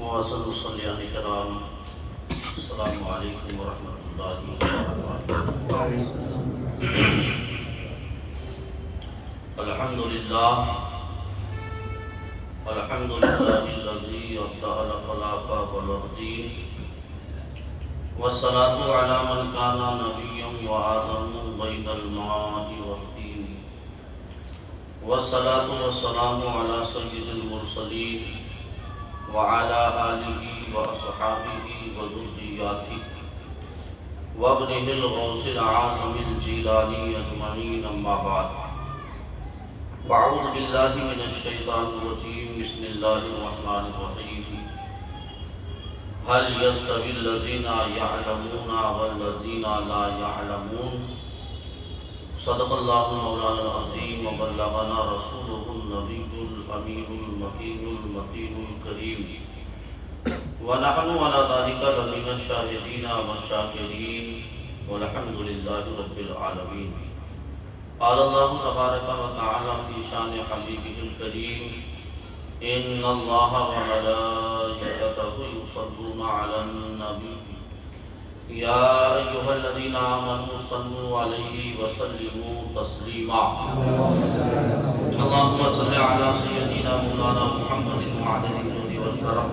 معزز مصلیان کرام، السلام علیکم ورحمۃ اللہ وبرکاتہ۔ الحمد للہ الذی ابدع الخلاق والدین والصلاة علی من کان نبیا وآدم بین الماء والطین والصلاة والسلام علی سید المرسلین وعلى آلہ وأصحابہ وذریاتہ وابنہ الغوث العاظم الجیلانی اجمعین، اما بعد فاعوذ باللہ من الشیطان الرجیم، بسم اللہ الرحمن الرحیم۔ هل يستوي الذین یعلمون والذین لا یعلمون؟ صدق اللہ مولانا العظیم وبلغنا رسولہ النبی الامین المکین المتین الکریم، ونحن علی ذلک لمن الشاہدین والشاکرین، والحمد للہ رب العالمین۔ قال اللہ تبارک و تعالی فی شان حبیبہ الکریم، ان اللہ وملائکتہ یصلون علی النبی یا ایھا الذین آمنوا صلوا علیہ وسلموا تسلیما۔ اللہم صل علی سیدنا مولانا محمد معدن الجود والکرم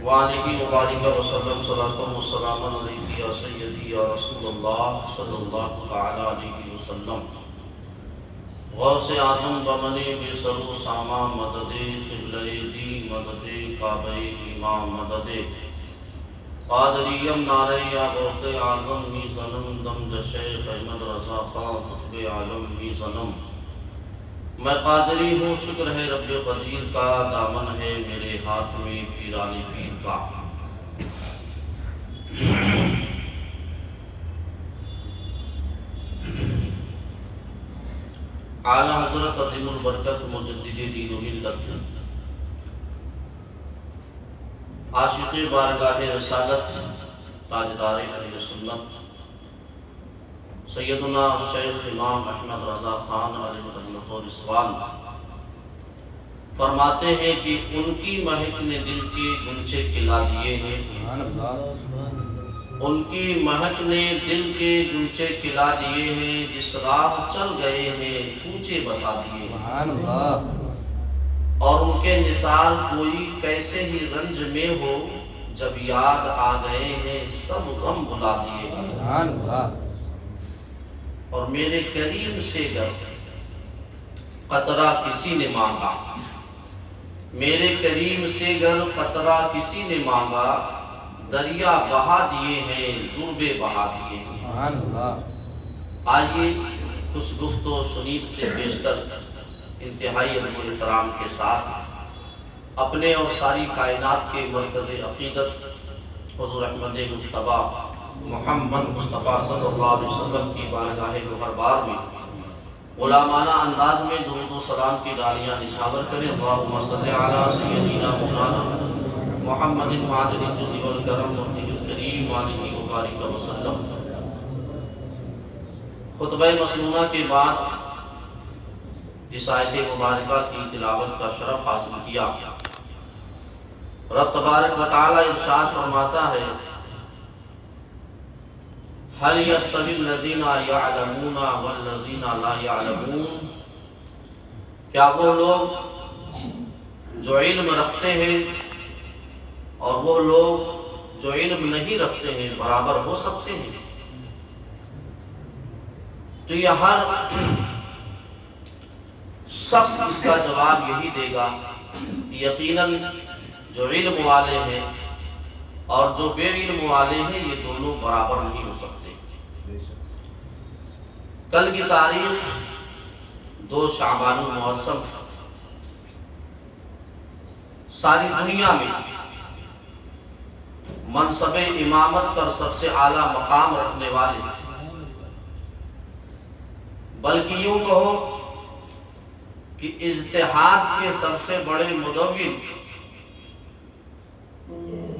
وآلہ وبارک وسلم، صلاۃ والسلام علیک یا سیدی یا رسول اللہ صلی اللہ تعالی علیہ وسلم۔ غوث اعظم بمن بے سر و ساما مدد، قبلہ دی مدد، کعبہ امام مدد، قادریم نعرہ یا غوث اعظم می صنم، دم شیخ احمد رضا خان قطب عالم می صنم۔ میں قادری ہوں، شکر ہے رب قدیر کا، دامن ہے میرے ہاتھ میں پیران پیر کا۔ اعلی حضرت عظیم البرکت مجدد دین و ملت، عاشق بارگاہ رسالت، تاجدار اہل سنت، سیدنا شیخ امام احمد رضا خان علیہ رحمت و رضوان فرماتے ہیں کہ ان کی مہک نے دل کے گنچے کھلا دیے ہیں، ان کی مہک نے دل کے گنچے کھلا دیے ہیں، جس راہ چل گئے ہیں کوچے بسا دیے ہیں، اور ان کے نثار کوئی کیسے ہی رنج میں ہو، جب یاد آ گئے ہیں سب غم بھلا دیے ہیں۔ اور میرے کریم سے گر قطرہ کسی نے مانگا، میرے کریم سے گر قطرہ کسی نے مانگا، دریا بہا دیے ہیں دربے بہا دیے ہیں۔ آئیے کچھ گفت و شنید سے بیشتر انتہائی ادب و احترام کے ساتھ اپنے اور ساری کائنات کے مرکز عقیدت حضور احمد مصطفیٰ محمد مصطفیٰ صلی اللہ علیہ وسلم کی بارگاہ گوہربار میں غلامانہ انداز میں درود و سلام کی ڈالیاں نچھاور کریں۔ اللہم صلی علی سیدنا مولانا محمد معدن الجود والکرم وجہ الکریم وآلہ وبارک وسلم۔ خطبہ مسنونہ کے بعد جس آیت مبارکہ کی تلاوت کا شرف حاصل کیا، رب تبارک و تعالی ارشاد فرماتا ہے، هل يستوي الذين يعلمون والذين لا يعلمون؟ کیا وہ لوگ جو علم رکھتے ہیں اور وہ لوگ جو علم نہیں رکھتے ہیں برابر ہو سکتے ہیں؟ تو یہ ہر شخص اس کا جواب یہی دے گا، یقیناً جو علم والے ہیں اور جو بے علم والے ہیں یہ دونوں برابر نہیں ہو سکتے۔ کل کی تاریخ 2 شعبان المعظم، ساری دنیا میں منصب امامت پر سب سے اعلیٰ مقام رکھنے والے، بلکہ یوں کہو کہ اجتہاد کے سب سے بڑے مدون،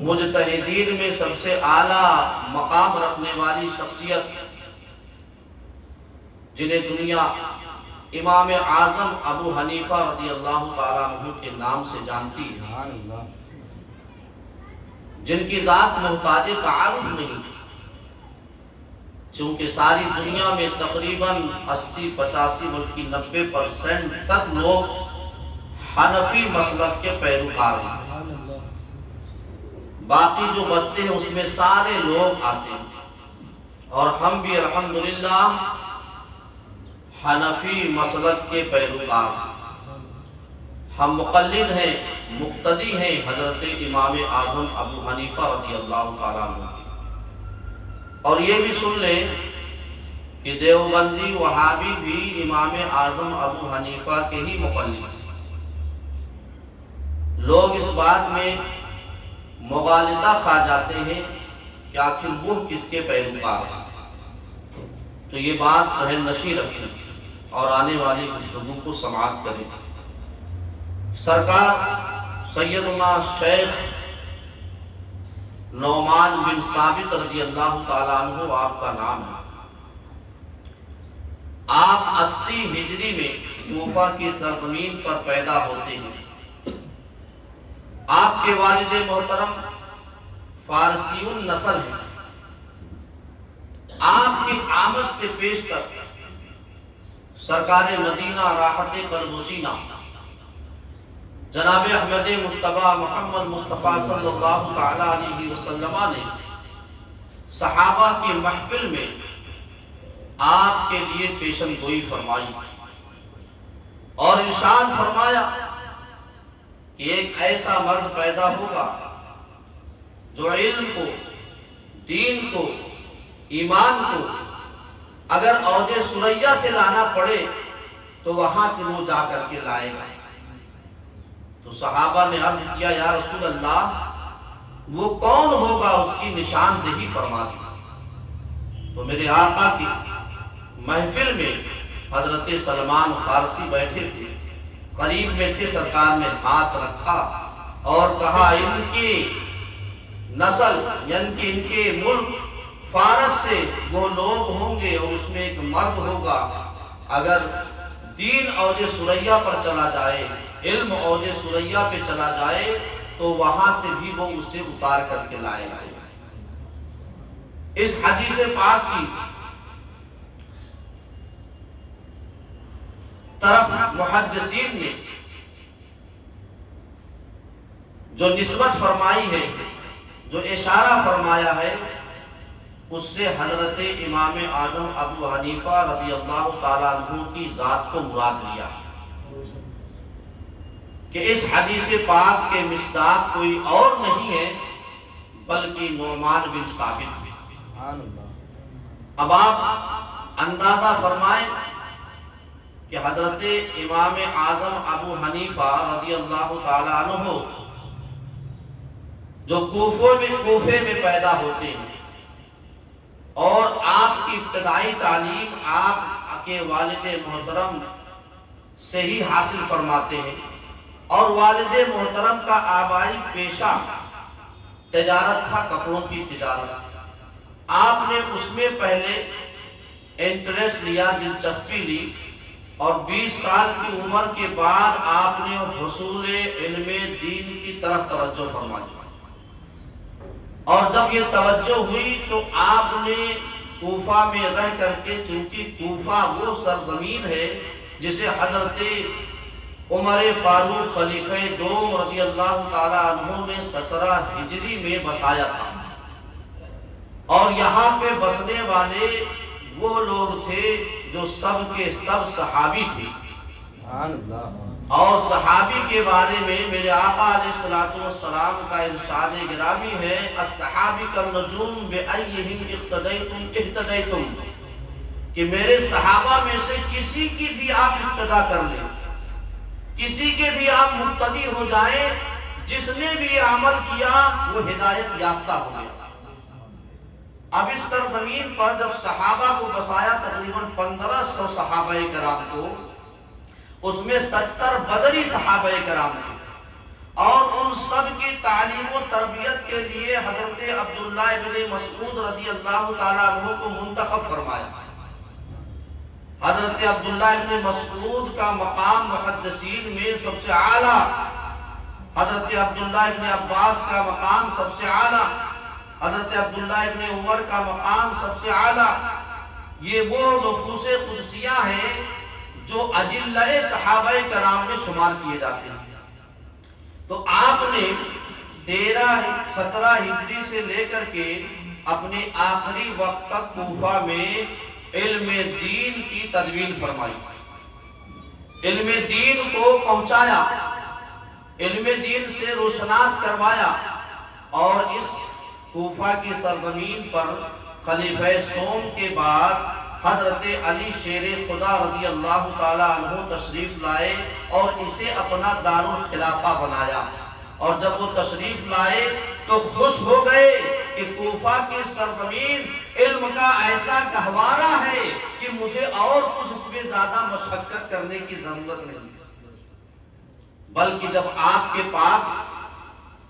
مجتہدین میں سب سے اعلیٰ مقام رکھنے والی شخصیت، جنہیں دنیا امام اعظم ابو حنیفہ رضی اللہ تعالیٰ عنہ کے نام سے جانتی ہے، جن کی ذات محتاج تعارف نہیں، چونکہ ساری دنیا میں تقریباً 80-85 بلکہ 90% تک لوگ حنفی مسلک کے پیروکار ہیں، باقی جو بستے ہیں اس میں سارے لوگ آتے ہیں، اور ہم بھی الحمدللہ حنفی مسلک کے پیروکار ہیں۔ ہم مقلد ہیں، مقتدی ہیں حضرت امام اعظم ابو حنیفہ رضی اللہ تعالیٰ عنہ۔ اور یہ بھی سن لیں کہ دیوبندی وہابی بھی امام اعظم ابو حنیفہ کے ہی مقلد ہیں۔ لوگ اس بات میں مغالطہ کھا جاتے ہیں کہ آخر وہ کس کے پیروکار ہیں، تو یہ بات ذہن نشیں رکھیں اور آنے والی گفتگو کو سماعت کریں۔ سرکار سیدنا شیخ نعمان بن ثابت رضی اللہ تعالیٰ عنہ آپ کا نام ہے۔ آپ 80 ہجری میں کوفہ کی سرزمین پر پیدا ہوتے ہیں۔ آپ کے والد محترم فارسی النسل ہیں۔ آپ کی آمد سے پیش کر سرکار مدینہ راحت قلب و سینہ جناب احمد مصطفیٰ محمد مصطفیٰ صلی اللہ تعالی علیہ وسلم نے صحابہ کی محفل میں آپ کے لیے پیشن گوئی فرمائی اور ارشاد فرمایا کہ ایک ایسا مرد پیدا ہوگا جو علم کو، دین کو، ایمان کو اگر اوج ثریا سے لانا پڑے تو وہاں سے وہ جا کر کے لائے گا۔ تو صحابہ نے عرض کیا یا رسول اللہ وہ کون ہوگا، اس کی نشاندہی فرما دی۔ تو میرے آقا کی محفل میں حضرت سلمان فارسی بیٹھے تھے، قریب میں تھے، سرکار نے ہاتھ رکھا اور کہا ان کی نسل یعنی کہ ان کے ملک فارس سے وہ لوگ ہوں گے اور اس میں ایک مرد ہوگا، اگر دین اوج ثریا پر چلا جائے، علم اوج ثریا پہ چلا جائے تو وہاں سے بھی وہ اسے اتار کر کے لائے گا۔ اس حدیث پاک کی طرف محدثین نے جو نسبت فرمائی ہے، جو اشارہ فرمایا ہے، اس سے حضرت امام اعظم ابو حنیفہ رضی اللہ تعالیٰ عنہ کی ذات کو مراد لیا کہ اس حدیث پاک کے مصداق کوئی اور نہیں ہے بلکہ نعمان بن ثابت ہے۔ اب آپ اندازہ فرمائیں کہ حضرت امام اعظم ابو حنیفہ رضی اللہ تعالیٰ عنہ جو کوفے میں پیدا ہوتے ہیں اور آپ کی ابتدائی تعلیم آپ کے والد محترم سے ہی حاصل فرماتے ہیں، اور والد محترم کا آبائی پیشہ تجارت تھا، کپڑوں کی تجارت۔ آپ نے اس میں پہلے انٹرسٹ لیا، دلچسپی لی، اور 20 سال کی عمر کے بعد آپ نے حصول علم دین کی طرف توجہ فرمائی، اور جب یہ توجہ ہوئی تو آپ نے کوفہ میں رہ کر کے، چونکہ کوفہ وہ سرزمین ہے جسے حضرت عمر فاروق خلیفہ دوم رضی اللہ تعالی عنہ نے 17 ہجری میں بسایا تھا، اور یہاں پہ بسنے والے وہ لوگ تھے جو سب کے سب صحابی تھے۔ اور صحابی کے بارے میں میرے آقا علیہ الصلوۃ والسلام کا ارشاد گرامی ہے، الصحابی کالنجوم بأیہم اقتدیتم اہتدیتم، کہ میرے صحابہ میں سے کسی کی بھی آپ اقتدا کر لیں، کسی کے بھی آپ مقتدی ہو جائیں، جس نے بھی عمل کیا وہ ہدایت یافتہ ہو گیا۔ اب اس سرزمین پر جب صحابہ کو بسایا، تقریباً 1500 صحابہ کرام کو، اس میں 70 بدری صحابہ کرام تھے، اور ان سب کی تعلیم و تربیت کے لیے حضرت عبداللہ ابن مسعود رضی اللہ تعالیٰ عنہ کو منتخب فرمایا۔ حضرت عبداللہ ابن مسعود کا مقام محدثین میں سب سے اعلیٰ، حضرت عبداللہ ابن عباس کا مقام سب سے اعلیٰ، حضرت عبداللہ ابن عمر کا مقام سب سے اعلیٰ۔ یہ وہ نفوس قدسیہ ہیں جو اجلہ صحابہ کرام میں شمار کیے جاتے ہیں۔ تو آپ نے 17 ہجری سے لے کر کے اپنے آخری وقت تک کوفہ میں علم دین کی تدوین فرمائی، علم دین کو پہنچایا، علم دین سے روشناس کروایا، اور اس کوفہ کی سرزمین پر خلیفہ سوم کے بعد حضرت علی شیر خدا رضی اللہ تعالی عنہ تشریف لائے اور اسے اپنا دارالخلافہ بنایا۔ اور جب وہ تشریف لائے تو خوش ہو گئے کہ کوفہ کی سرزمین علم کا ایسا گہوارہ ہے کہ مجھے اور کچھ اس میں زیادہ مشقت کرنے کی ضرورت نہیں، بلکہ جب آپ کے پاس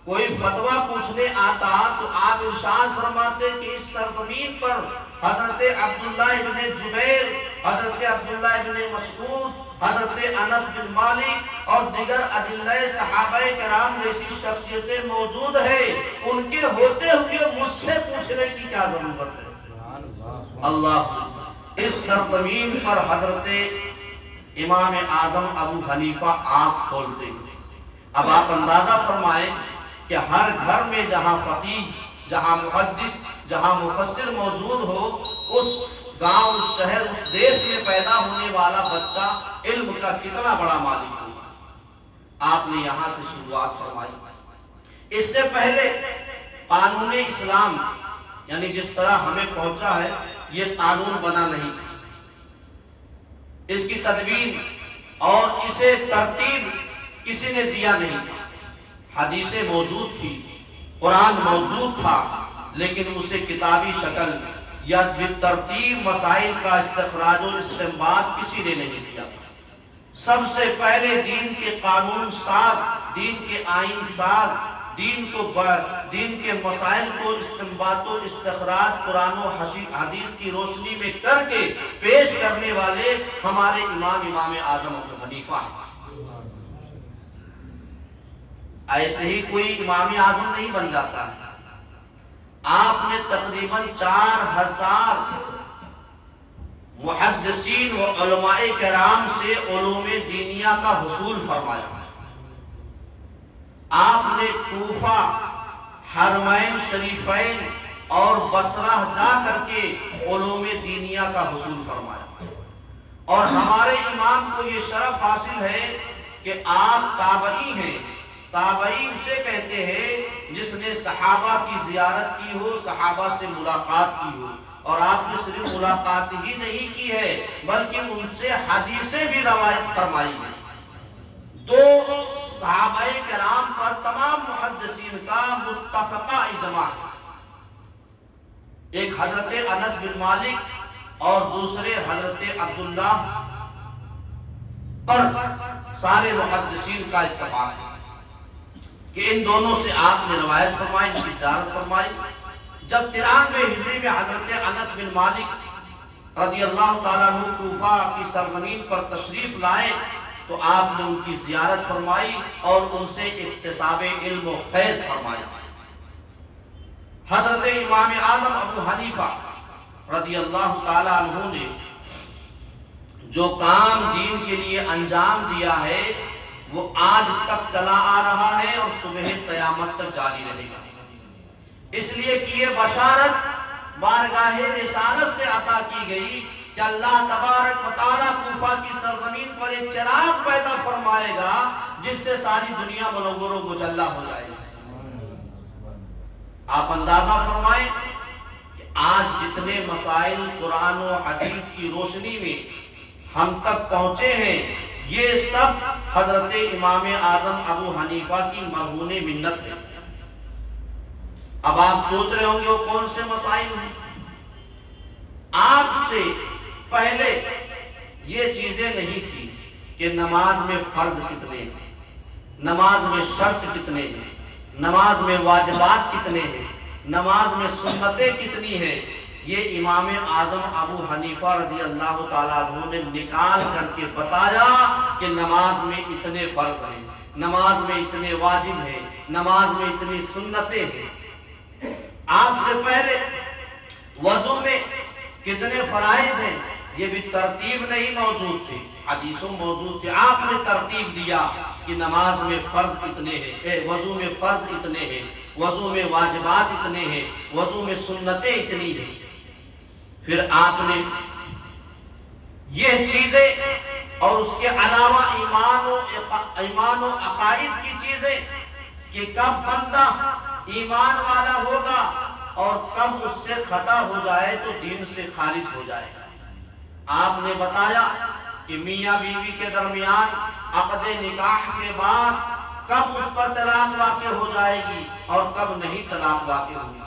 کوئی فتویٰ پوچھنے آتا تو آپ ارشاد فرماتے کہ اس سرزمین پر حضرت عبداللہ ابن جبیر، حضرت عبداللہ ابن مسعود، حضرت انس بن مالک اور دیگر اجلہ صحابہ کرام جیسی شخصیتیں موجود ہیں، ان کے ہوتے ہوئے مجھ سے پوچھنے کی کیا ضرورت ہے؟ اللہ، اس سرزمین پر حضرت امام اعظم ابو حنیفہ آنکھ کھولتے ہیں۔ اب آپ اندازہ فرمائیں کہ ہر گھر میں جہاں فقیہ، جہاں محدث، جہاں مفسر موجود ہو، اس گاؤں، اس شہر، اس دیش میں پیدا ہونے والا بچہ علم کا کتنا بڑا مالک ہوگا۔ آپ نے یہاں سے شروعات فرمائی۔ اس سے پہلے قانون اسلام، یعنی جس طرح ہمیں پہنچا ہے، یہ قانون بنا نہیں، اس کی تدوین اور اسے ترتیب کسی نے دیا نہیں تھا۔ حدیثیں موجود تھی، قرآن موجود تھا، لیکن اسے کتابی شکل یا بالترتیب مسائل کا استخراج و استنباط کسی نے نہیں کیا۔ سب سے پہلے دین کے قانون ساز، دین کے آئین ساز، دین کے مسائل کو استنباط و استخراج قرآن و حدیث کی روشنی میں کر کے پیش کرنے والے ہمارے امام اعظم ابو حنیفہ ہیں۔ ایسے ہی کوئی امام اعظم نہیں بن جاتا ہے۔ آپ نے تقریباً 4000 محدثین و علماء کرام سے علوم دینیہ کا حصول فرمایا۔ آپ نے کوفہ، حرمین شریفین اور بصرہ جا کر کے علوم دینیہ کا حصول فرمایا، اور ہمارے امام کو یہ شرف حاصل ہے کہ آپ تابعی ہیں۔ تابعی اسے کہتے ہیں جس نے صحابہ کی زیارت کی ہو، صحابہ سے ملاقات کی ہو، اور آپ نے صرف ملاقات ہی نہیں کی ہے بلکہ ان سے حدیثیں بھی روایت فرمائی ہیں۔ دو صحابہ کرام پر تمام محدثین کا متفقہ اجماع ہے، ایک حضرت انس بن مالک اور دوسرے حضرت عبداللہ پر سارے محدثین کا اتفاق ہے کہ ان دونوں سے آپ نے روایت فرمائی، ان کی زیارت فرمائی۔ جب 93 ہجری میں حضرت انس بن مالک رضی اللہ تعالیٰ عنہ کوفہ کی سرزمین پر تشریف لائے تو آپ نے ان کی زیارت فرمائی اور ان سے اکتساب علم و فیض فرمائی۔ حضرت امام اعظم ابو حنیفہ رضی اللہ تعالیٰ عنہ نے جو کام دین کے لیے انجام دیا ہے وہ آج تک چلا آ رہا ہے اور صبح قیامت تک جاری رہے گا، اس لیے کہ یہ بشارت بارگاہ رسالت سے عطا کی گئی کہ اللہ تبارک و تعالیٰ کوفہ کی سرزمین پر ایک چراغ پیدا فرمائے گا جس سے ساری دنیا منور و مجلہ ہو جائے گی۔ آپ اندازہ فرمائیں کہ آج جتنے مسائل قرآن و حدیث کی روشنی میں ہم تک پہنچے ہیں، یہ سب حضرت امام اعظم ابو حنیفہ کی مرہون منت ہے۔ اب آپ سوچ رہے ہوں گے وہ کون سے مسائل ہیں؟ آپ سے پہلے یہ چیزیں نہیں تھی کہ نماز میں فرض کتنے ہیں، نماز میں شرط کتنے ہیں، نماز میں واجبات کتنے ہیں، نماز میں سنتیں کتنی ہیں، یہ امام اعظم ابو حنیفہ رضی اللہ تعالیٰ عنہ نے نکال کر کے بتایا کہ نماز میں اتنے فرض ہیں، نماز میں اتنے واجب ہیں، نماز میں اتنی سنتیں ہیں۔ آپ سے پہلے وضو میں کتنے فرائض ہیں یہ بھی ترتیب نہیں موجود تھی، حدیثوں موجود تھی، آپ نے ترتیب دیا کہ نماز میں فرض اتنے ہیں، وضو میں فرض اتنے ہیں، وضو میں واجبات اتنے ہیں، وضو میں سنتیں اتنی ہیں۔ پھر آپ نے یہ چیزیں اور اس کے علاوہ ایمان و عقائد کی چیزیں کہ کب بندہ ایمان والا ہوگا اور کب اس سے خطا ہو جائے تو دین سے خارج ہو جائے گا۔ آپ نے بتایا کہ میاں بیوی کے درمیان عقد نکاح کے بعد کب اس پر طلاق واقع ہو جائے گی اور کب نہیں طلاق واقع ہوگی۔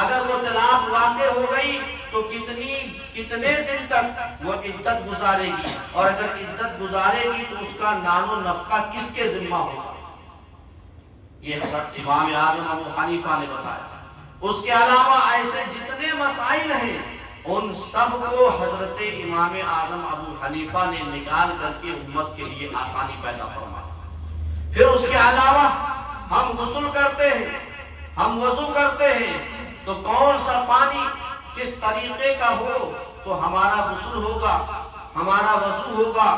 اگر وہ طلاق واقع ہو گئی تو کتنے دن تک وہ عدت گزارے گی، اور اگر عدت گزارے گی تو اس کا نان و نفقہ کس کے ذمہ ہوگا، یہ سب امام اعظم ابو حنیفہ نے بتایا۔ اس کے علاوہ ایسے جتنے مسائل ہیں ان سب کو حضرت امام اعظم ابو حنیفہ نے نکال کر کے امت کے لیے آسانی پیدا فرمائی۔ پھر اس کے علاوہ ہم غسل کرتے ہیں، ہم وضو کرتے ہیں تو کون سا پانی کس طریقے کا ہو تو ہمارا غسل ہوگا، ہمارا وضو ہوگا۔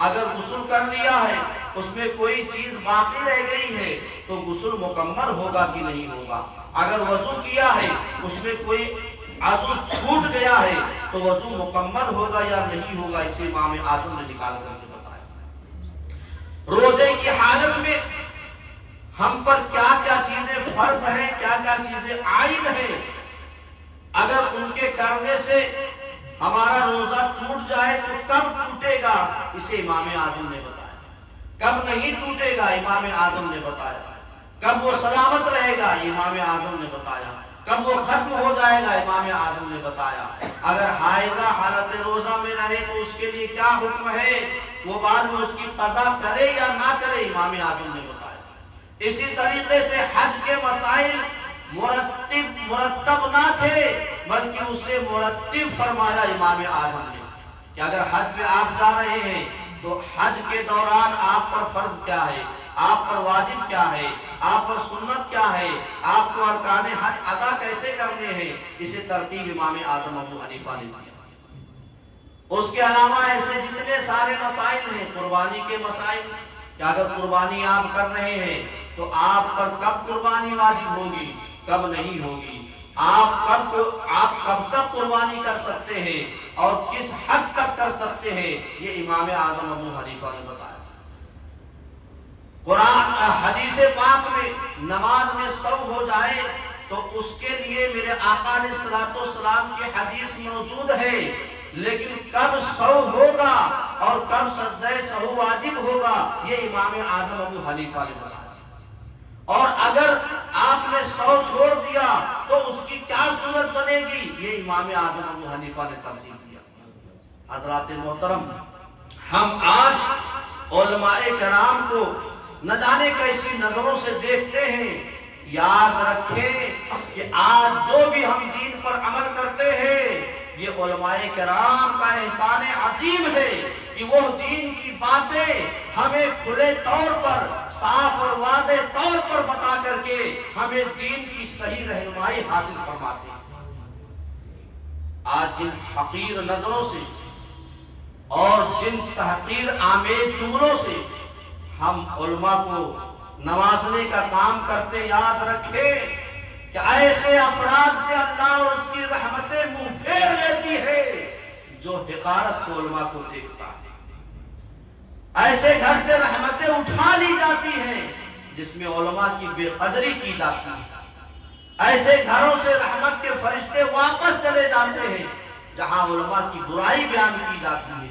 اگر غسل کر لیا ہے اس میں کوئی چیز باقی رہ گئی ہے تو غسل مکمل ہوگا کہ نہیں ہوگا۔ اگر وضو کیا ہے اس میں کوئی عضو چھوٹ گیا ہے تو وضو مکمل ہوگا یا نہیں ہوگا، اسے امام اعظم نے نکال کر کے بتایا۔ روزے کی حالت میں ہم پر کیا کیا چیزیں فرض ہیں، کیا کیا چیزیں عائد ہیں، اگر ان کے کرنے سے ہمارا روزہ ٹوٹ جائے تو کب ٹوٹے گا، اسے امام اعظم نے بتایا۔ کب نہیں ٹوٹے گا امام اعظم نے بتایا۔ کب وہ سلامت رہے گا امام اعظم نے بتایا۔ کب وہ ختم ہو جائے گا امام اعظم نے بتایا۔ اگر حائضہ حالت روزہ میں رہے تو اس کے لیے کیا حکم ہے، وہ بعد میں اس کی قضا کرے یا نہ کرے، امام اعظم نے بتایا۔ اسی طریقے سے حج کے مسائل مرتب نہ تھے بلکہ اسے مرتب فرمایا امام اعظم نے کہ اگر حج پہ آپ جا رہے ہیں تو حج کے دوران آپ پر فرض کیا ہے، آپ پر واجب کیا ہے، آپ پر سنت کیا ہے، آپ کو ارکان حج ادا کیسے کرنے ہیں، اسے ترتیب امام اعظم ابو حنیفہ نے دیا۔ اس کے علاوہ ایسے جتنے سارے مسائل ہیں، قربانی کے مسائل کہ اگر قربانی آپ کر رہے ہیں تو آپ پر کب قربانی واجب ہوگی، کب نہیں ہوگی، آپ کب تک قربانی کر سکتے ہیں اور کس حد تک کر سکتے ہیں، یہ امام اعظم ابو حنیفہ نے بتایا۔ قرآن حدیث پاک میں نماز میں سہو ہو جائے تو اس کے لیے میرے آقا علیہ الصلوۃ والسلام کی حدیث موجود ہے، لیکن کب سہو ہوگا اور کب سجدہ سہو واجب ہوگا یہ امام اعظم ابو حنیفہ نے بتایا۔ اور اگر آپ نے سہو چھوڑ دیا تو اس کی کیا صورت بنے گی، یہ امام اعظم ابو حنیفہ نے ترتیب دیا۔ حضرات محترم، ہم آج علماء کرام کو نہ جانے کیسی نظروں سے دیکھتے ہیں۔ یاد رکھیں کہ آج جو بھی ہم دین پر عمل کرتے ہیں یہ علماء کرام کا احسان عظیم ہے کہ وہ دین کی باتیں ہمیں کھلے طور پر، صاف اور واضح طور پر بتا کر کے ہمیں دین کی صحیح رہنمائی حاصل فرماتے ہیں۔ آج جن حقیر نظروں سے اور جن تحقیر آمیز جملوں سے ہم علماء کو نوازنے کا کام کرتے، یاد رکھیں کہ ایسے افراد سے اللہ اور اس کی رحمتیں منہ پھیر لیتی ہے جو حقارت سے علماء کو دیکھتا ہے۔ ایسے گھر سے رحمتیں اٹھا لی جاتی ہیں جس میں علماء کی بے قدری کی جاتی ہے۔ ایسے گھروں سے رحمت کے فرشتے واپس چلے جاتے ہیں جہاں علماء کی برائی بیان کی جاتی ہے،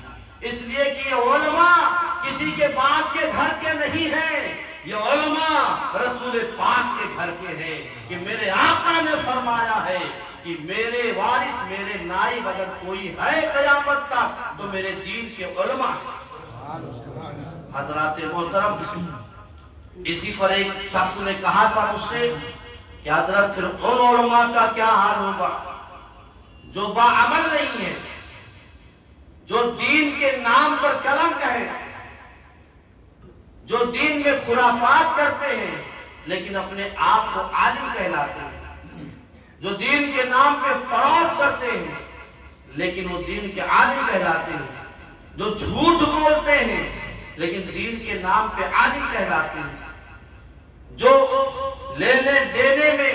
اس لیے کہ یہ علماء کسی کے باپ کے گھر کے نہیں ہیں، یہ علماء رسول پاک کے گھر کے ہیں کہ میرے آقا نے فرمایا ہے کہ میرے وارث، میرے نائب اگر کوئی ہے قیامت تک تو میرے دین کے علماء۔ حضرات محترم، اسی پر ایک شخص نے کہا تھا مجھ سے کہ حضرت پھر ان علماء کا کیا حال ہوگا جو باعمل نہیں ہے، جو دین کے نام پر کلنک ہے، جو دین میں خرافات کرتے ہیں لیکن اپنے آپ کو عالم کہلاتے ہیں، جو دین کے نام پہ فروغ کرتے ہیں لیکن وہ دین کے عالم کہلاتے ہیں، جو جھوٹ بولتے ہیں لیکن دین کے نام پہ عالم کہلاتے ہیں، جو لینے دینے میں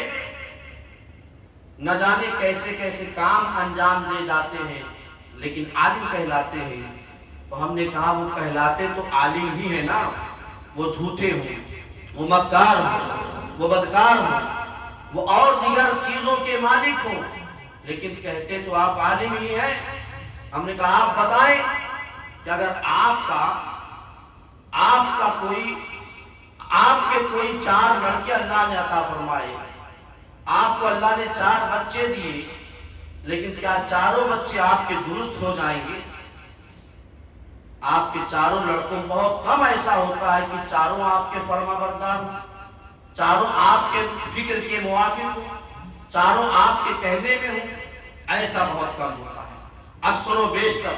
نہ جانے کیسے کیسے کام انجام دے جاتے ہیں لیکن عالم کہلاتے ہیں، تو ہم نے کہا وہ کہلاتے تو عالم ہی ہے نا، وہ جھوٹے ہوں، وہ مکار ہوں، وہ بدکار ہوں، وہ اور دیگر چیزوں کے مالک ہوں، لیکن کہتے تو آپ عالم ہی ہیں۔ ہم نے کہا آپ بتائیں کہ اگر آپ کے کوئی 4 لڑکے اللہ نے عطا فرمائے، آپ کو اللہ نے 4 بچے دیے، لیکن کیا چاروں بچے آپ کے درست ہو جائیں گے؟ آپ کے چاروں لڑکوں بہت کم ایسا ہوتا ہے کہ چاروں آپ کے فرما بردار ہوں، چاروں آپ کے فکر کے موافق ہوں، چاروں آپ کے کہنے میں ہوں، ایسا بہت کم ہوتا ہے۔ اکثر و بیشتر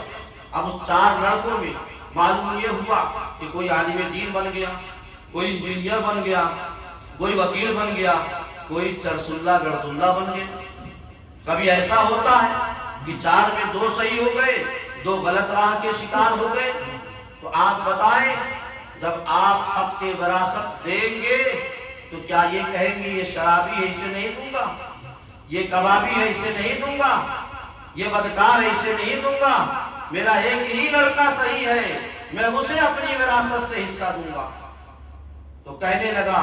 اب اس 4 لڑکوں میں معلوم یہ ہوا کہ کوئی عالم دین بن گیا، کوئی انجینئر بن گیا، کوئی وکیل بن گیا، کوئی چرس اللہ گرد اللہ بن گیا۔ کبھی ایسا ہوتا ہے کہ 4 میں 2 صحیح ہو گئے، 2 غلط راہ کے شکار ہو گئے، تو آپ بتائیں جب آپ حق کے وراثت دیں گے تو کیا یہ کہیں گے یہ شرابی ہے اسے نہیں دوں گا، یہ کبابی ہے اسے نہیں دوں گا، یہ بدکار ہے اسے نہیں دوں گا، میرا ایک ہی لڑکا صحیح ہے میں اسے اپنی وراثت سے حصہ دوں گا؟ تو کہنے لگا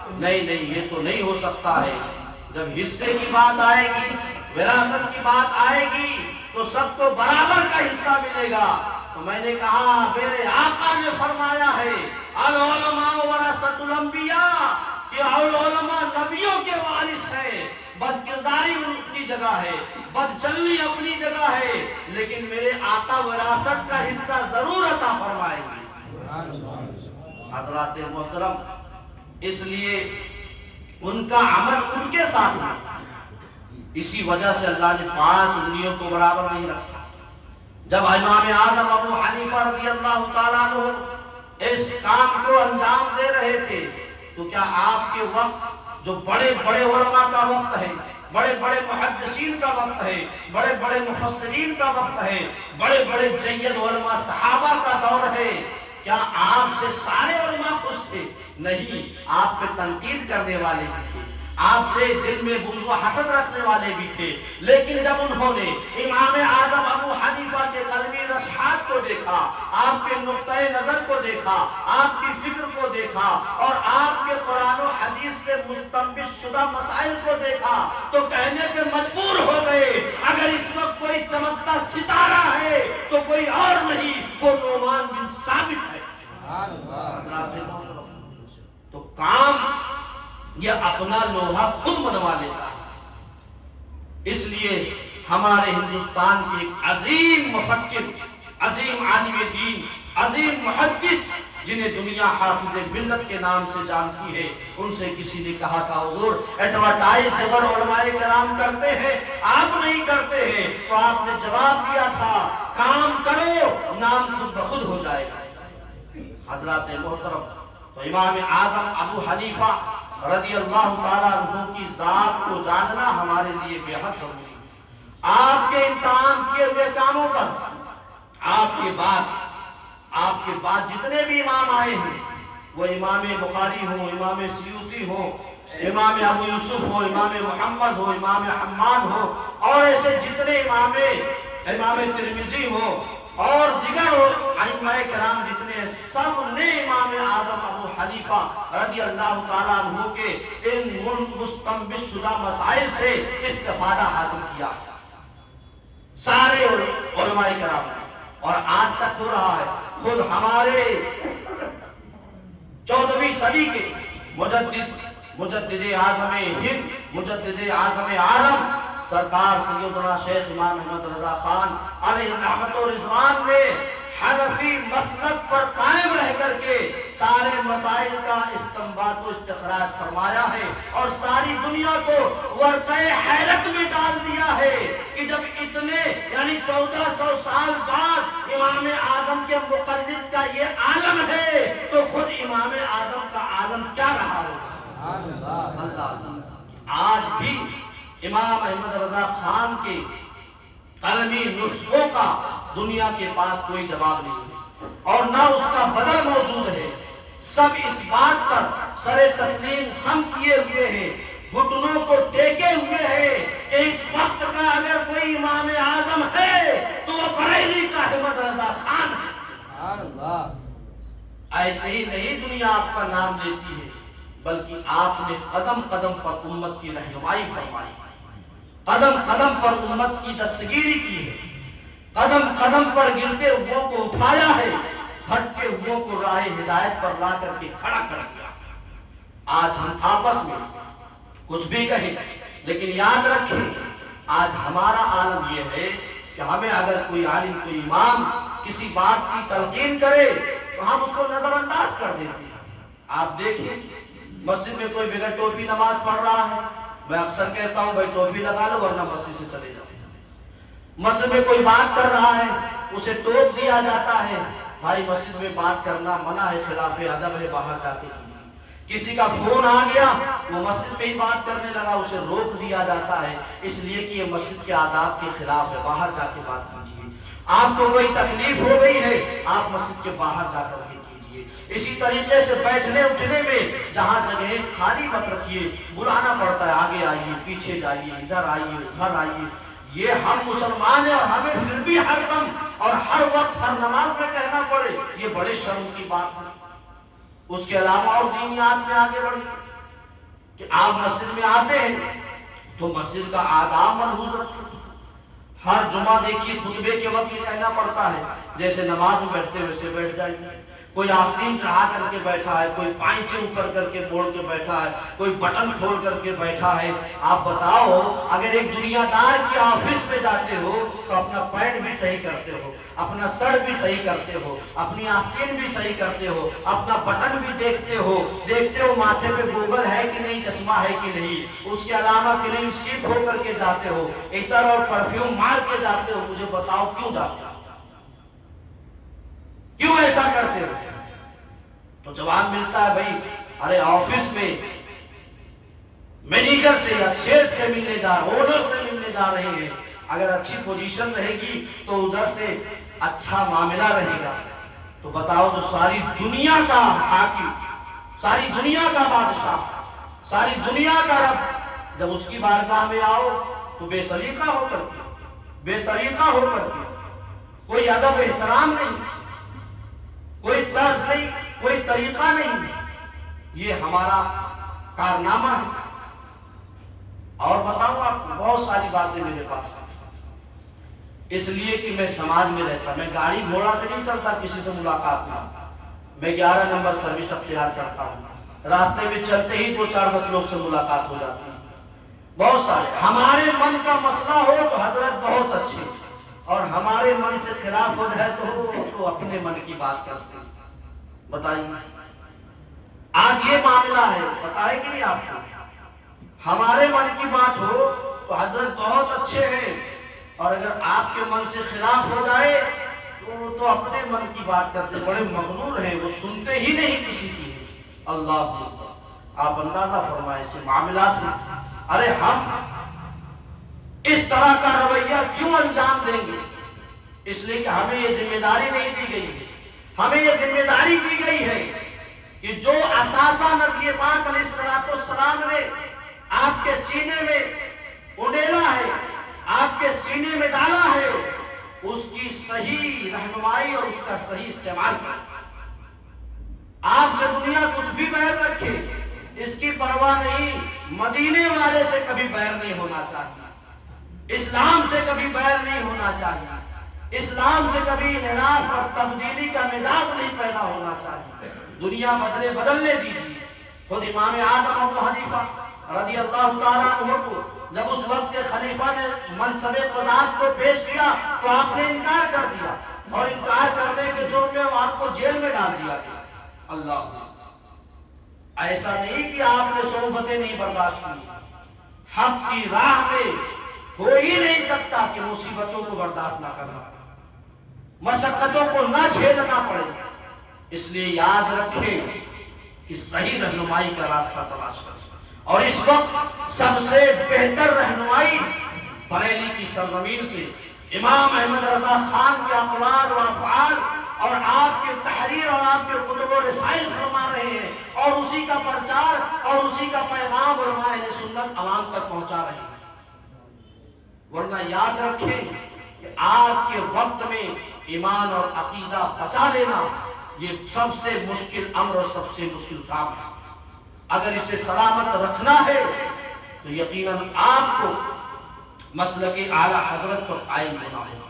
نہیں نہیں یہ تو نہیں ہو سکتا ہے، جب حصے کی بات آئے گی، وراثت کی بات آئے گی تو سب کو برابر کا حصہ ملے گا۔ تو میں نے کہا میرے آقا نے فرمایا ہے العلماء ورثۃ الانبیاء، کہ علماء نبیوں کے وارث ہیں، بد کرداری اپنی جگہ ہے، بد چلنی اپنی جگہ ہے، لیکن میرے آقا وراثت کا حصہ ضرور عطا فرمائیں گے۔ حضرات محترم، اس لیے ان کا عمل ان کے ساتھ ہے، اسی وجہ سے اللہ نے 5 انگلیوں کو برابر نہیں رکھا۔ جب امام اعظم ابو حنیفہ رضی اللہ تعالیٰ عنہ اس کام کو انجام دے رہے تھے تو کیا آپ کے وقت جو بڑے بڑے علماء کا وقت ہے، بڑے بڑے محدثین کا وقت ہے، بڑے بڑے مفسرین کا وقت ہے، بڑے بڑے جید علماء صحابہ کا دور ہے، کیا آپ سے سارے علماء خوش تھے؟ نہیں، آپ پہ تنقید کرنے والے بھی تھے، آپ سے دل میں بغض و حسد رکھنے والے بھی تھے، لیکن جب انہوں نے امام اعظم ابو حنیفہ کے قلبی رشحات کو دیکھا، آپ کے نقطۂ نظر کو دیکھا، آپ کی فکر کو دیکھا اور آپ کے قرآن و حدیث سے مستنبط شدہ مسائل کو دیکھا تو کہنے پہ مجبور ہو گئے اگر اس وقت کوئی چمکتا ستارہ ہے تو کوئی اور نہیں، وہ نعمان بن ثابت ہے۔ تو کام یہ اپنا لوہا خود منوا لیتا ہے۔ اس لیے ہمارے ہندوستان کے ایک عظیم مفکر، عظیم عالم دین، عظیم محدث جنہیں دنیا حافظ ملت کے نام سے جانتی ہے، ان سے کسی نے کہا تھا حضور ایڈورٹائز دیگر علماء کرام کرتے ہیں آپ نہیں کرتے ہیں، تو آپ نے جواب دیا تھا کام کرو نام خود بخود ہو جائے گا۔ حضرات محترم، تو امام اعظم ابو حنیفہ رضی اللہ تعالیٰ عنہ کی ذات کو جاننا ہمارے لیے بے حد ضروری ہے۔ آپ کے انتظام کیے ہوئے کاموں پر آپ کے بعد جتنے بھی امام آئے ہیں، وہ امام بخاری ہو، امام سیوطی ہو، امام ابو یوسف ہو، امام محمد ہو، امام حماد ہو، اور ایسے جتنے امام ترمذی ہو اور دیگر ائمہ کرام جتنے، سب نے امام اعظم ابو حنیفہ رضی اللہ تعالیٰ عنہ کے ان مستنبط شدہ مسائل سے استفادہ حاصل کیا، سارے علماء کرام، اور آج تک ہو رہا ہے۔ خود ہمارے 14ویں صدی کے مجدد اعظم ہند، مجدد اعظم عالم سرکار سیدنا شیخ امام احمد رضا خان علیہ رحمت و رضوان نے حنفی مسلک پر قائم رہ کر کے سارے مسائل کا استنباط و استخراج فرمایا ہے اور ساری دنیا کو ورطۂ حیرت میں ڈال دیا ہے کہ جب اتنے یعنی 1400 سال بعد امام اعظم کے مقلد کا یہ عالم ہے تو خود امام اعظم کا عالم کیا رہا ہوگا؟ اللہ آج بھی امام احمد رضا خان کے قلمی نسخوں کا دنیا کے پاس کوئی جواب نہیں ہے اور نہ اس کا بدل موجود ہے. سب اس بات پر سر تسلیم خم کیے ہوئے ہیں، گھٹنوں کو ٹیکے ہوئے ہیں کہ اس وقت کا اگر کوئی امام اعظم ہے تو وہ بریلی کا احمد رضا خان ہے. ایسے ہی نہیں دنیا آپ کا نام لیتی ہے بلکہ آپ نے قدم قدم پر امت کی رہنمائی فرمائی، قدم قدم پر امت کی دستگیری کی ہے، قدم قدم پر گرتے ہوئوں کو اٹھایا ہے، بھٹکے ہوئوں کو راہ ہدایت پر لا کر کے کھڑا کر دیا. آج ہم آپس میں کچھ بھی کہیں لیکن یاد رکھیں آج ہمارا عالم یہ ہے کہ ہمیں اگر کوئی عالم کوئی امام کسی بات کی تلقین کرے تو ہم اس کو نظر انداز کر دیتے ہیں. آپ دیکھیں مسجد میں کوئی بغیر ٹوپی نماز پڑھ رہا ہے، میں اکثر کہتا ہوں بھائی ٹوپی لگا لو ورنہ مسجد سے چلے جاؤ. مسجد میں کوئی بات کر رہا ہے اسے ٹوک دیا جاتا ہے، بھائی مسجد میں بات کرنا منع ہے، خلاف ادب ہے، باہر جا کے. کسی کا فون آ گیا وہ مسجد میں ہی بات کرنے لگا اسے روک دیا جاتا ہے اس لیے کہ یہ مسجد کے آداب کے خلاف ہے، باہر جا کے بات کیجیے. آپ کو کوئی تکلیف ہو گئی ہے آپ مسجد کے باہر جا کر کے کیجیے. اسی طریقے سے بیٹھنے اٹھنے میں جہاں جگہ خالی مت رکھیے، بلانا پڑتا ہے آگے آئیے پیچھے جائیے ادھر آئیے ادھر آئیے. یہ ہم مسلمان ہیں اور ہمیں پھر بھی ہر دم اور ہر وقت ہر نماز میں کہنا پڑے یہ بڑے شرم کی بات ہے. اس کے علاوہ اور دینیات میں آگے بڑھیں کہ آپ مسجد میں آتے ہیں تو مسجد کا آداب ملحوظ رکھیں. ہر جمعہ دیکھیے خطبے کے وقت یہ کہنا پڑتا ہے جیسے نماز میں بیٹھتے ویسے بیٹھ جائیے. کوئی آستین چڑھا کر کے بیٹھا ہے، کوئی پائنچے اوپر کر کے بوڑ کے بیٹھا ہے، کوئی بٹن کھول کر کے بیٹھا ہے. آپ بتاؤ اگر ایک دنیا دار کے آفس میں جاتے ہو تو اپنا پینٹ بھی صحیح کرتے ہو، اپنا سر بھی صحیح کرتے ہو، اپنی آستین بھی صحیح کرتے ہو، اپنا بٹن بھی دیکھتے ہو ماتھے پہ گوگل ہے کہ نہیں، چشمہ ہے کہ نہیں، اس کے علاوہ کلین اسٹیپ ہو کر کے جاتے ہو، عطر اور پرفیوم مار کے جاتے ہو. مجھے بتاؤ کیوں جاتے ہو، کیوں ایسا کرتے ہو؟ تو جواب ملتا ہے بھائی ارے آفس میں مینیجر سے یا شیف سے ملنے جا رہے، اونر سے ملنے جا رہے ہیں، اگر اچھی پوزیشن رہے گی تو ادھر سے اچھا معاملہ رہے گا. تو بتاؤ جو ساری دنیا کا حاکم، ساری دنیا کا بادشاہ، ساری دنیا کا رب، جب اس کی بارگاہ میں آؤ تو بے سلیقہ ہو کر کے، بے طریقہ ہو کر کے، کوئی ادب و احترام نہیں، کوئی طرز نہیں، کوئی طریقہ نہیں، یہ ہمارا کارنامہ ہے. اور بتاؤں آپ کو بہت ساری باتیں میرے پاس ہیں اس لیے کہ میں سماج میں رہتا، میں گاڑی گھوڑا سے نہیں چلتا کسی سے ملاقات نہ. میں 11 نمبر سروس اختیار کرتا ہوں، راستے میں چلتے ہی 2-4-10 لوگ سے ملاقات ہو جاتی ہے. بہت سارے ہمارے من کا مسئلہ ہو تو حضرت بہت اچھے، اور ہمارے من سے خلاف ہو جائے تو اپنے من کی بات کرتے ہیں. بتائیے آج یہ معاملہ ہے، بتائے کہ نہیں آپ کو؟ ہمارے من کی بات ہو تو حضرت بہت اچھے ہیں، اور اگر آپ کے من سے خلاف ہو جائے تو اپنے من کی بات کرتے، بڑے مغرور ہیں، وہ سنتے ہی نہیں کسی کی. اللہ آپ اندازہ فرمائے سے معاملات ہیں. ارے ہم اس طرح کا رویہ کیوں انجام دیں گے؟ اس لیے کہ ہمیں یہ ذمہ داری نہیں دی گئی. ہمیں یہ ذمہ داری دی گئی ہے کہ جو اثاثہ نبی پاک علیہ السلام نے آپ کے سینے میں اڈیلا ہے، آپ کے سینے میں ڈالا ہے، اس کی صحیح رہنمائی اور اس کا صحیح استعمال کریں. آپ سے دنیا کچھ بھی بیر رکھے اس کی پرواہ نہیں، مدینے والے سے کبھی بیر نہیں ہونا چاہیے، اسلام سے کبھی بیر نہیں ہونا چاہیے، اسلام سے کبھی انحراف اور تبدیلی کا مزاج نہیں پیدا ہونا چاہیے. دنیا بدلنے دیجیے. خود امام اعظم ابو حنیفہ رضی اللہ تعالیٰ عنہ کو جب اس وقت کے خلیفہ نے منصب قضات کو پیش کیا تو آپ نے انکار کر دیا. اور انکار کرنے کے جرم میں آپ کو جیل میں ڈال دیا گیا. اللہ، ایسا نہیں کہ آپ نے صحبتیں نہیں برداشت کی. حق کی راہ میں ہو ہی نہیں سکتا کہ مصیبتوں کو برداشت نہ کرنا، مشقتوں کو نہ جھیلنا پڑے. اس لیے یاد رکھیں کہ صحیح رہنمائی کا راستہ تلاش کریں. اور اس وقت سب سے بہتر رہنمائی بریلی کی سرزمین سے امام احمد رضا خان کے اقوال و افعال اور آپ کی تحریر اور آپ کے کتب و رسائل فرما رہے ہیں، اور اسی کا پرچار اور اسی کا پیغام علماء اہل سنت عوام تک پہنچا رہے ہیں. ورنہ یاد رکھیں کہ آج کے وقت میں ایمان اور عقیدہ بچا لینا یہ سب سے مشکل امر اور سب سے مشکل کام ہے. اگر اسے سلامت رکھنا ہے تو یقیناً آپ کو مسلک اعلیٰ حضرت پر قائم ہونا ہوگا.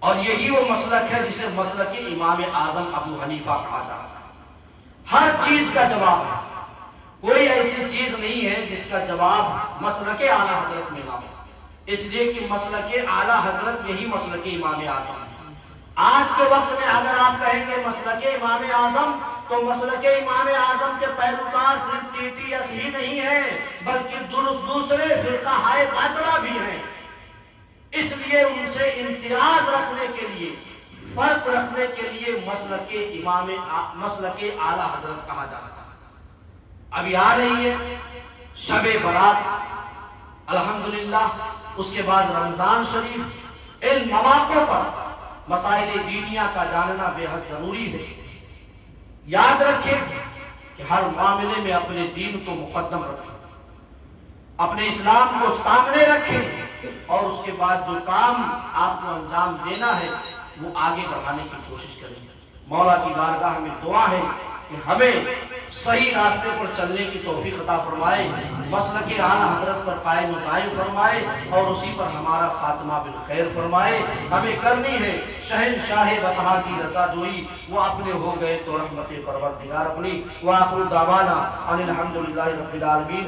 اور یہی وہ مسلک ہے جسے مسلک امام اعظم ابو حنیفہ کہا جاتا ہے. ہر چیز کا جواب ہے، کوئی ایسی چیز نہیں ہے جس کا جواب مسلک اعلیٰ حضرت میں نہ ہو. اس لیے کہ مسلک اعلیٰ حضرت یہی مسلک امام اعظم ہے. آج کے وقت میں اگر آپ کہیں گے مسلک امام اعظم، تو مسلک امام اعظم کے پیروکار صرف ٹی ٹی ایس ہی نہیں ہیں بلکہ دوسرے فرقہ ہائے باطلہ بھی ہیں. اس لیے ان سے امتیاز رکھنے کے لیے، فرق رکھنے کے لیے مسلک اعلیٰ حضرت کہا جاتا ہے. ابھی آ رہی ہے شب برات الحمدللہ، اس کے بعد رمضان شریف. ان مواقع پر مسائل دینیہ کا جاننا بے حد ضروری ہے. یاد رکھیں کہ ہر معاملے میں اپنے دین کو مقدم رکھیں، اپنے اسلام کو سامنے رکھیں، اور اس کے بعد جو کام آپ کو انجام دینا ہے وہ آگے بڑھانے کی کوشش کریں. مولا کی بارگاہ میں دعا ہے کہ ہمیں صحیح راستے پر چلنے کی توفیق عطا فرمائے، مسلک اعلیٰ حضرت پر قائم و دائم فرمائے، اور اسی پر ہمارا خاتمہ بالخیر فرمائے. ہمیں کرنی ہے شہنشاہ بطحا کی رضا جوئی، وہ اپنے ہو گئے تو رحمت پروردگار اپنی. وآخر دعوانا ان الحمدللہ رب العالمین.